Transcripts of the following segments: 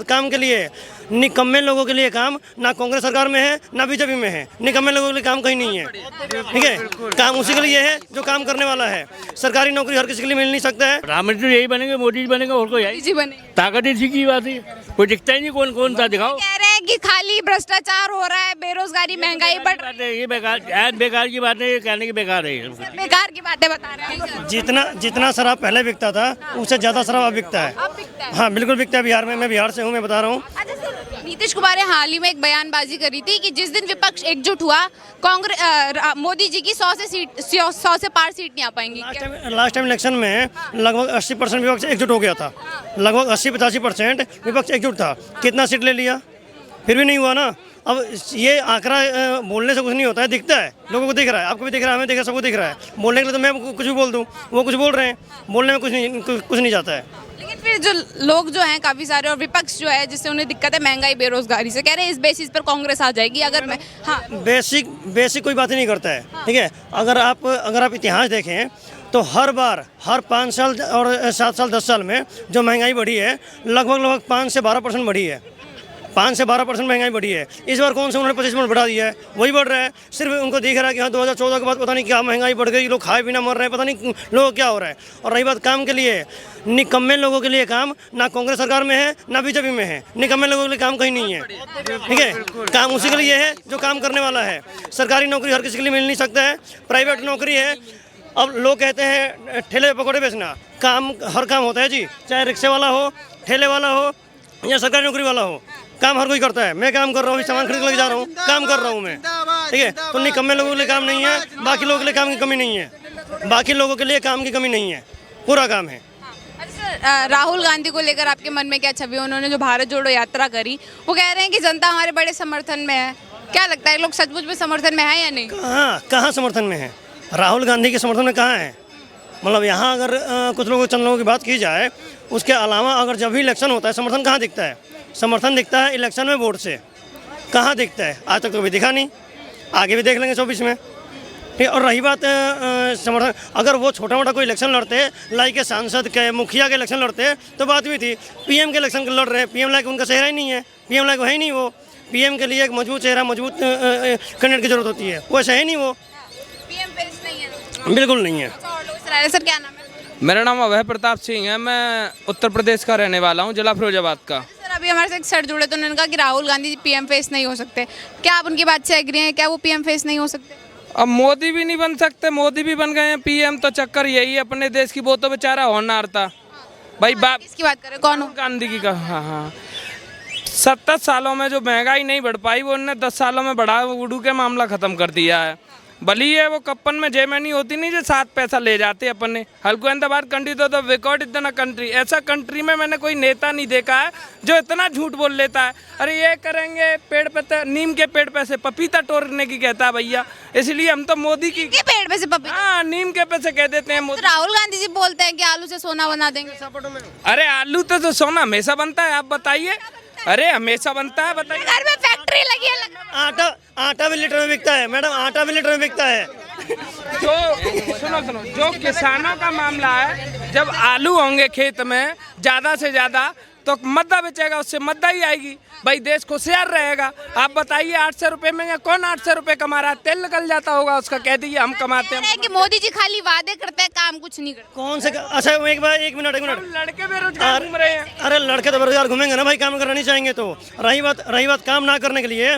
बात काम के लिए, निकम्मे लोगों के लिए काम ना कांग्रेस सरकार में है ना बीजेपी में है। निकम्मे लोगों के लिए काम कहीं नहीं है, ठीक है। काम उसी के लिए है जो काम करने वाला है। सरकारी नौकरी हर किसी के लिए मिल नहीं सकता है। प्रधानमंत्री यही बनेंगे, मोदी जी बनेंगे, और कोई जी बनेंगे। ताकत इसी की बात है, कोई दिखता ही नहीं। कौन कौन सा दिखाओ। कह रहे हैं कि खाली भ्रष्टाचार हो रहा है, बेरोजगारी, महंगाई बढ़ रही है। ये बेकार, बेकार की बात है, कहने की बेकार है। बेकार की बातें बता रहे हैं। जितना शराब पहले बिकता था उससे ज्यादा शराब अब बिकता है। अब बिकता है। हाँ बिल्कुल बिकता है। बिहार में, मैं बिहार से हूँ, मैं बता रहा हूँ। अच्छा सर, नीतीश कुमार ने हाल ही में एक बयानबाजी करी थी कि जिस दिन विपक्ष एकजुट हुआ, कांग्रेस मोदी जी की 100 से पार सीट नहीं आ पाएंगी। लास्ट टाइम इलेक्शन में लगभग 80% विपक्ष एकजुट हो गया था। लगभग 80-85% विपक्ष एकजुट था। कितना सीट ले लिया, फिर भी नहीं हुआ ना। अब ये आंकड़ा बोलने से कुछ नहीं होता है, दिखता है, लोगों को दिख रहा है, आपको भी दिख रहा है, हमें दिख रहा है, सबको दिख रहा है। बोलने के लिए तो मैं कुछ भी बोल दूं, वो कुछ बोल रहे हैं, बोलने में कुछ नहीं जाता है। लेकिन फिर जो लोग जो हैं काफी सारे, और विपक्ष जो है जिससे उन्हें दिक्कत है महंगाई, बेरोजगारी से, कह रहे हैं इस बेसिस पर कांग्रेस आ जाएगी। अगर मैं बेसिक कोई बात ही नहीं करता है, ठीक है। अगर आप इतिहास देखें तो हर बार, हर 5 साल और 7 साल 10 साल में जो महंगाई बढ़ी है, लगभग 5 से 12% बढ़ी है। 5 से 12% महंगाई बढ़ी है। इस बार कौन से उन्होंने 25% बढ़ा दिया है, वही बढ़ रहा है। सिर्फ उनको दिख रहा है कि हाँ 2014 के बाद पता नहीं क्या महंगाई बढ़ गई, लोग खाए पीना मर रहे हैं, पता नहीं लोगों क्या हो रहा है। और रही बात काम के लिए, निकम्मे लोगों के लिए काम ना कांग्रेस सरकार में है ना बीजेपी में है। निकम्मे लोगों के लिए काम कहीं नहीं है, ठीक है। काम उसी के लिए है जो काम करने वाला है। सरकारी नौकरी हर किसी के लिए मिल नहीं सकता है, प्राइवेट नौकरी है। अब लोग कहते हैं ठेले पकौड़े बेचना, काम हर काम होता है जी, चाहे रिक्शे वाला हो, ठेले वाला हो या सरकारी नौकरी वाला हो, काम हर कोई करता है। मैं काम कर रहा हूँ, सामान खरीद लेके जा रहा हूँ, काम कर रहा हूँ मैं, ठीक है। तो निकम्मे लोगों के लिए काम नहीं है, बाकी लोगों के लिए काम की कमी नहीं है। बाकी लोगों के लिए काम की कमी नहीं है, पूरा काम है। अच्छा, राहुल गांधी को लेकर आपके मन में क्या छवि है? उन्होंने जो भारत जोड़ो यात्रा करी, वो कह रहे हैं कि जनता हमारे बड़े समर्थन में है। क्या लगता है, लोग सचमुच में समर्थन में है या नहीं? कहाँ समर्थन में है? राहुल गांधी के समर्थन में कहाँ है? मतलब यहाँ अगर कुछ लोगों चंद लोगों की बात की जाए, उसके अलावा अगर जब भी इलेक्शन होता है समर्थन कहाँ दिखता है? समर्थन दिखता है इलेक्शन में वोट से। कहाँ दिखता है? आज तक तो कभी दिखा नहीं, आगे भी देख लेंगे 24 में, ठीक है। और रही बात समर्थन, अगर वो छोटा मोटा कोई इलेक्शन लड़ते, लाइक के सांसद के, मुखिया के इलेक्शन लड़ते तो बात भी थी। पीएम के इलेक्शन लड़ रहे हैं, पीएम लाइक उनका चेहरा ही नहीं है, पीएम लाइक है ही नहीं वो। पीएम के लिए एक मजबूत चेहरा, मजबूत कैंडिडेट की जरूरत होती है, वो ऐसा है नहीं, वो पीएम फेस नहीं है, बिल्कुल नहीं है। सर क्या नाम है? मेरा नाम अभय प्रताप सिंह है। मैं उत्तर प्रदेश का रहने वाला हूँ, जिला फिरोजाबाद का। सर अभी हमारे से एक सर जुड़े तो उन्होंने कहा कि राहुल गांधी पीएम फेस नहीं हो सकते। क्या आप उनकी बात से एग्री हैं? क्या वो पीएम फेस नहीं हो सकते? अब मोदी भी नहीं बन सकते, मोदी भी बन गए हैं पीएम, तो चक्कर यही है अपने देश की। वो तो बेचारा होनहार था भाई। बाप किसकी बात करें, कौन हो? गांधी की का, हाँ 70 सालों में जो महंगाई नहीं बढ़ पाई, वो उन्होंने 10 सालों में बढ़ा उड़ू के मामला खत्म कर दिया है। भली है वो कप्पन में जेमनी होती नहीं, जो 7 पैसा ले जाते अपन ने। हल्को इंतबार कंट्री तो विकॉर्ड इतना कंट्री, ऐसा कंट्री में मैंने कोई नेता नहीं देखा है जो इतना झूठ बोल लेता है। अरे ये करेंगे, पेड़ पे नीम के पेड़ पे से पपीता तोड़ने की कहता है भैया। इसलिए हम तो मोदी की पेड़ पे से पपीता, हाँ नीम के पे से कह देते हैं। तो राहुल गांधी जी बोलते हैं कि आलू से सोना बना देंगे। अरे आलू तो सोना हमेशा बनता है, आप बताइए। अरे हमेशा बनता है, बताइए। घर में फैक्ट्री लगी है। आटा भी लीटर में बिकता है मैडम, आटा भी लीटर में बिकता है। जो सुनो, जो किसानों का मामला है, जब आलू होंगे खेत में ज़्यादा से ज़्यादा तो मद्दा बेचेगा, उससे मद्दा ही आएगी भाई, देश खुशहाल रहेगा। आप बताइए 800 रुपये में या कौन 800 रुपये कमा रहा है? तेल निकल जाता होगा उसका, कह दीजिए हम कमाते हैं। कि मोदी जी खाली वादे करते हैं, काम कुछ नहीं करते। कौन से? अच्छा एक मिनट लड़के बेरोजगार घूम रहे हैं। अरे लड़के तो बेरोजगार घूमेंगे ना भाई, काम करना नहीं चाहेंगे तो। रही बात काम ना करने के लिए,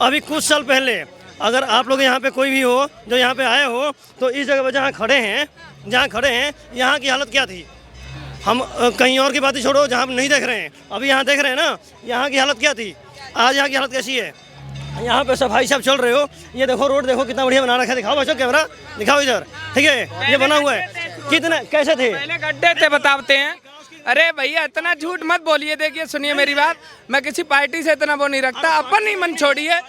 अभी कुछ साल पहले अगर आप लोग यहाँ पे कोई भी हो जो यहाँ पे आए हो, तो इस जगह पर जहाँ खड़े हैं यहाँ की हालत क्या थी? हम कहीं और की बात ही छोड़ो, जहाँ नहीं देख रहे हैं, अभी यहाँ देख रहे हैं ना, यहाँ की हालत क्या थी, आज यहाँ की हालत कैसी है। यहाँ पे सफाई सब चल रहे हो, ये देखो रोड देखो कितना बढ़िया बना रखा है। दिखाओ बच्चों कैमरा, दिखाओ इधर, ठीक है। ये बना हुआ है, कितना कैसे थे? पहले गड्ढे थे, बताते हैं। अरे भैया इतना झूठ मत बोलिए। देखिए सुनिए मेरी बात, मैं किसी पार्टी से इतना वो नहीं रखता, अपन ही मन छोड़िए।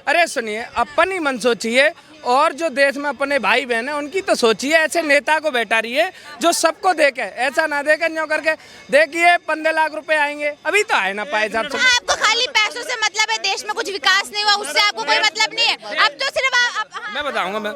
अरे सुनिए, अपन ही मन सोचिए, और जो देश में अपने भाई बहन है उनकी तो सोचिए। ऐसे नेता को बैठा रहिए जो सबको देखे, ऐसा ना देखे न्यों करके। देखिए 15 लाख रुपए आएंगे, अभी तो आए ना पाए साहब। आपको खाली पैसों से मतलब है, देश में कुछ विकास नहीं हुआ उससे आपको कोई मतलब नहीं है। अब तो सिर्फ मैं बताऊंगा। मैं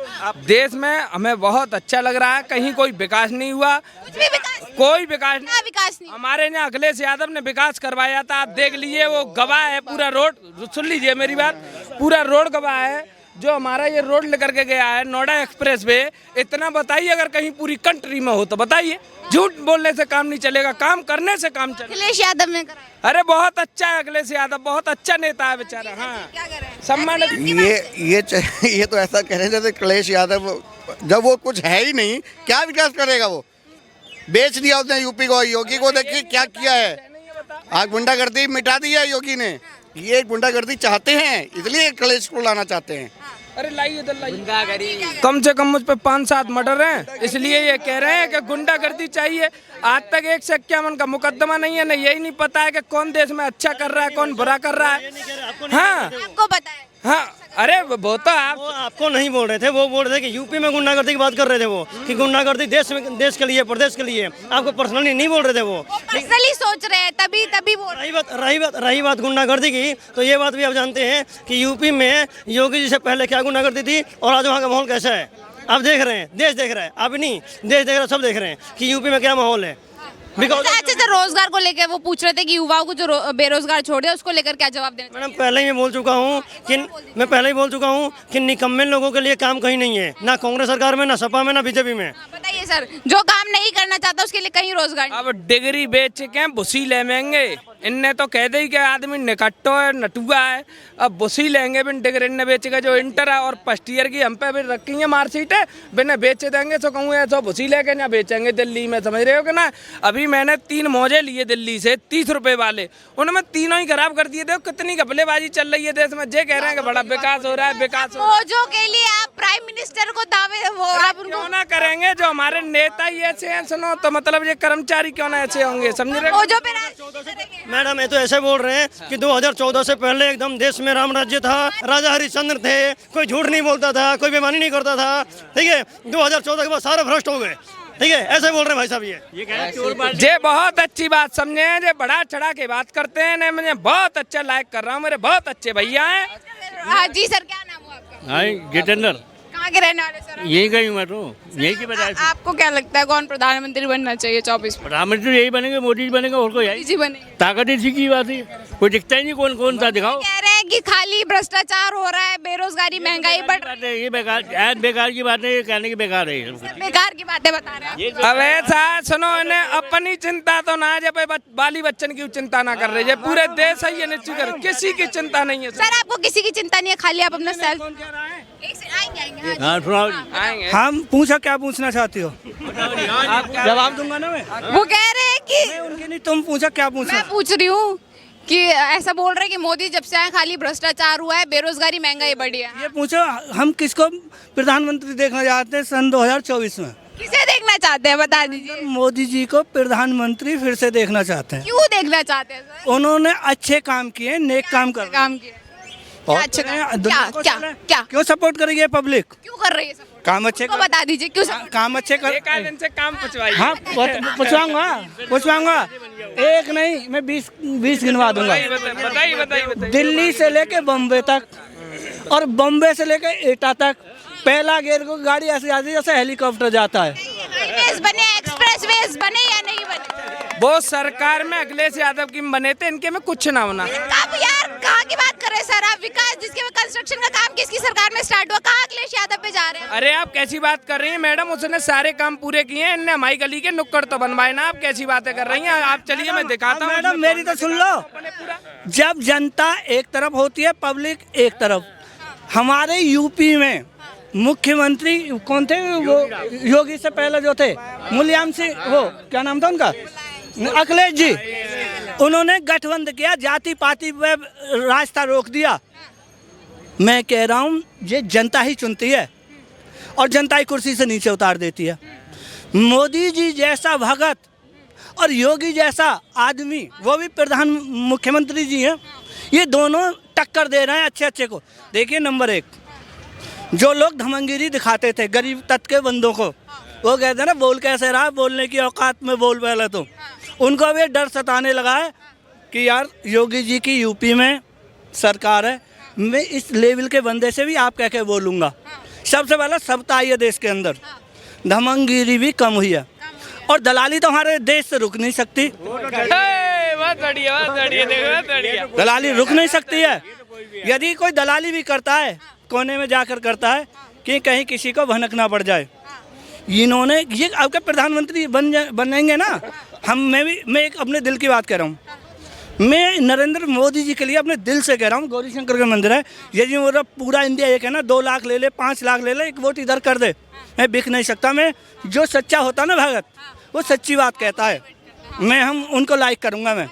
देश में हमें बहुत अच्छा लग रहा है, कहीं कोई विकास नहीं हुआ, कुछ भी विकास कोई विकास क्या विकास नहीं। हमारे यहाँ अखिलेश यादव ने विकास करवाया था, आप देख लीजिए, वो गवाह है। पूरा रोड, सुन लीजिए मेरी बात, पूरा रोड गवाह है। जो हमारा ये रोड लेकर के गया है नोएडा एक्सप्रेस वे, इतना बताइए अगर कहीं पूरी कंट्री में हो तो बताइए। झूठ बोलने से काम नहीं चलेगा, काम करने से काम चलेगा। अखिलेश यादव ने कराया। अरे बहुत अच्छा है अखिलेश यादव, बहुत अच्छा नेता है बेचारा। हाँ, क्या कर रहे हैं? सम्मानित। ये तो ऐसा कह रहे हैं जैसे अखिलेश यादव, जब वो कुछ है ही नहीं, क्या विकास करेगा? वो बेच दिया उसने यूपी को। योगी को देखिए क्या किया है, आज गुंडागर्दी मिटा दी है योगी ने। ये गुंडागर्दी चाहते हैं, इसलिए अखिलेश को लाना चाहते हैं। अरे लाइए इधर लाइए। कम से कम मुझ पे 5-7 मर्डर हैं, इसलिए ये कह रहे हैं कि गुंडागर्दी चाहिए। आज तक 151 का मुकदमा नहीं है, ना यही नहीं पता है कि कौन देश में अच्छा कर रहा है, कौन बुरा कर रहा है। हाँ आपको पता है? हाँ, अरे वो तो वो आपको नहीं बोल रहे थे, वो बोल रहे थे कि यूपी में गुंडागर्दी की बात कर रहे थे वो, कि गुंडागर्दी देश के लिए, प्रदेश के लिए। आपको पर्सनली नहीं बोल रहे थे वो। पर्सनली सोच रहे हैं, तभी बोल रहे हैं। रही बात गुंडागर्दी की, तो ये बात भी आप जानते हैं कि यूपी में योगी जी से पहले क्या गुंडागर्दी थी और आज वहाँ का माहौल कैसा है। आप देख रहे हैं, देश देख रहा है। आप नहीं, देश देख रहा है, सब देख रहे हैं कि यूपी में क्या माहौल है। अच्छा, रोजगार को लेकर वो पूछ रहे थे कि युवाओं को जो बेरोजगार छोड़े, उसको लेकर क्या जवाब देना? मैडम पहले ही मैं बोल चुका हूँ कि निकम्मे लोगों के लिए काम कहीं नहीं है, ना कांग्रेस सरकार में, ना सपा में, ना बीजेपी में। बताइए सर, जो काम नहीं करना चाहता उसके लिए कहीं रोजगार नहीं। अब डिग्री बेच के भूसी ले लेंगे। इनने तो कह दी कि आदमी निकट्टो है, नटुआ है। अब भूसी लेंगे बिन डिग्री ने बेच के। जो इंटर है और फर्स्ट ईयर की हम पे भी रखी है मार्कशीट, बिना बेच देंगे तो कहूँ ऐसा भूसी लेके ना बेचेंगे दिल्ली में, समझ रहे हो कि ना। अभी मैंने 3 मौजे लिए दिल्ली से 30 रुपए वाले, उनमें तीनों ही खराब कर दिए। देखो कितनी घपलेबाजी चल रही है देश में। जे कह रहे हैं कि बड़ा विकास हो रहा है, विकास हो। मौजों के लिए आप प्राइम मिनिस्टर को दावे, वो आप उनको क्यों ना करेंगे? जो हमारे नेता ही ऐसे हैं, सुनो तो मतलब ये कर्मचारी क्यों ना ऐसे होंगे, समझ रहे हो? मौजों पे राज करेंगे। मैडम ये तो ऐसे बोल रहे हैं कि 2014 से पहले एकदम देश में राम राज्य था, राजा हरिश्चंद्र थे, कोई झूठ नहीं बोलता था, कोई बेईमानी नहीं करता था। ठीक है, 2014 के बाद सारे भ्रष्ट हो गए। ठीक है, ऐसे बोल रहे हैं भाई साहब। ये कह रहे हैं चोर बाज। जे बहुत अच्छी बात समझे हैं, जे बड़ा चढ़ा के बात करते हैं ने, मुझे बहुत अच्छा लाइक कर रहा हूँ, मेरे बहुत अच्छे भैया हैं। हाँ जी सर, क्या नाम हुआ आपका? हाँ, जितेंद्र, कहाँ के रहने वाले सर? यही गई हूँ मैं तो, यही की वजह से। आपको क्या लगता है कौन प्रधानमंत्री बनना चाहिए 24 में? प्रधानमंत्री यही बनेंगे, मोदी जी बनेंगे, और कोई आई जी बनेंगे। ताकत इसी की बात है, कोई दिखता ही नहीं कौन सा दिखाओ। कह रहे हैं कि खाली भ्रष्टाचार हो रहा है, बेरोजगारी, महंगाई बढ़ रही बात है, ये बेकार की बात है, ये कहने की बेकार है। है, बेकार की बातें बता रहे हैं। अब ऐसा सुनो, इन्हें अपनी चिंता तो ना, जब बाली बच्चन की चिंता ना कर रहे, पूरे देश है ये निश्चित कर, किसी की चिंता नहीं है। सर आपको किसी की चिंता नहीं है, खाली आप अपना सेल्फ। आएंगे। हाँ सुनाओ जी। आएंगे। हम पूछा क्या पूछना चाहती हो? जवाब दूंगा ना मैं। वो कह रहे हैं कि मैं उनके नहीं, तुम पूछा क्या पूछना? मैं पूछ रही हूँ कि ऐसा बोल रहे हैं कि मोदी जब से आए खाली भ्रष्टाचार हुआ है, बेरोजगारी, महंगाई बढ़ी है। ये पूछो हम किसको प्रधानमंत्री देखना चाहते हैं सन 2024 में? किसे देखना चाहते हैं बता दीजिए। मोदी जी को प्रधानमंत्री फिर से देखना चाहते हैं। क्यों देखना चाहते हैं सर? उन्होंने अच्छे काम किए, नेक काम कर रहे हैं। काम किया क्या अच्छा हैं, दुनिया को क्या चल रहा है। क्या क्यों सपोर्ट करेगी ये पब्लिक? क्यों कर रही है support? काम अच्छे उसको बता दीजिए क्यों support? काम अच्छे कर। एक आध दिन से काम पूछवाइए। हाँ पूछवाऊंगा। एक नहीं, मैं 20 गिनवा दूंगा। बताइए। दिल्ली से लेके बम्बे तक और बम्बे से लेके एटा तक पहला गेयर को गाड़ी ऐसे आती है जैसे हेलीकॉप्टर जाता है। हाईवेज बने, एक्सप्रेसवेज बने या नहीं बने? वो सरकार में अखिलेश यादव की बने थे, इनके में कुछ ना होना। कब यार, कहाँ की बात कर रहे हैं सर आप? विकास जिसके में कंस्ट्रक्शन का काम किसकी सरकार में स्टार्ट हुआ, कहाँ अखिलेश यादव पे जा रहे हैं? अरे आप कैसी बात कर रही हैं मैडम? उसने सारे काम पूरे किए हैं, इनने हमारी गली के नुक्कड़ तो बनवाए ना। आप कैसी बातें कर रही हैं? आप चलिए मैं दिखाता हूँ। मैडम मेरी तो सुन लो, जब जनता एक तरफ होती है, पब्लिक एक तरफ। हमारे यूपी में मुख्यमंत्री कौन थे? वो योगी से पहले जो थे, मुलायम सिंह, वो क्या नाम था उनका, अखिलेश जी। उन्होंने गठबंधन किया, जाति पाति पे रास्ता रोक दिया। मैं कह रहा हूँ ये जनता ही चुनती है और जनता ही कुर्सी से नीचे उतार देती है। मोदी जी जैसा भगत और योगी जैसा आदमी, वो भी प्रधान मुख्यमंत्री जी हैं, ये दोनों टक्कर दे रहे हैं अच्छे को। देखिए नंबर 1, जो लोग धमंगिरी दिखाते थे गरीब तबके के बंदों को, वो कहते हैं ना बोल कैसे रहा, बोलने की औकात में बोल पहले तो। उनको भी डर सताने लगा है कि यार योगी जी की यूपी में सरकार है, मैं इस लेवल के बंदे से भी आप कह के बोलूँगा। सबसे पहला सबता आई है देश के अंदर, धमंगिरी भी कम हुई है, और दलाली तो हमारे देश से रुक नहीं सकती। बहुत बढ़िया, बहुत बढ़िया, देखो बहुत बढ़िया। दलाली रुक नहीं सकती है। यदि कोई दलाली भी करता है कोने में जाकर करता है कि कहीं किसी को भनक ना पड़ जाए। इन्होंने ये आपके प्रधानमंत्री बनेंगे ना, मैं एक अपने दिल की बात कह रहा हूँ। मैं नरेंद्र मोदी जी के लिए अपने दिल से कह रहा हूँ, गौरी शंकर का मंदिर है, यदि मेरा पूरा इंडिया एक है ना, 2 लाख ले ले, 5 लाख ले ले, एक वोट इधर कर दे, मैं बिक नहीं सकता। मैं जो सच्चा होता ना भगत, वो सच्ची बात कहता है, हम उनको लाइक करूँगा मैं।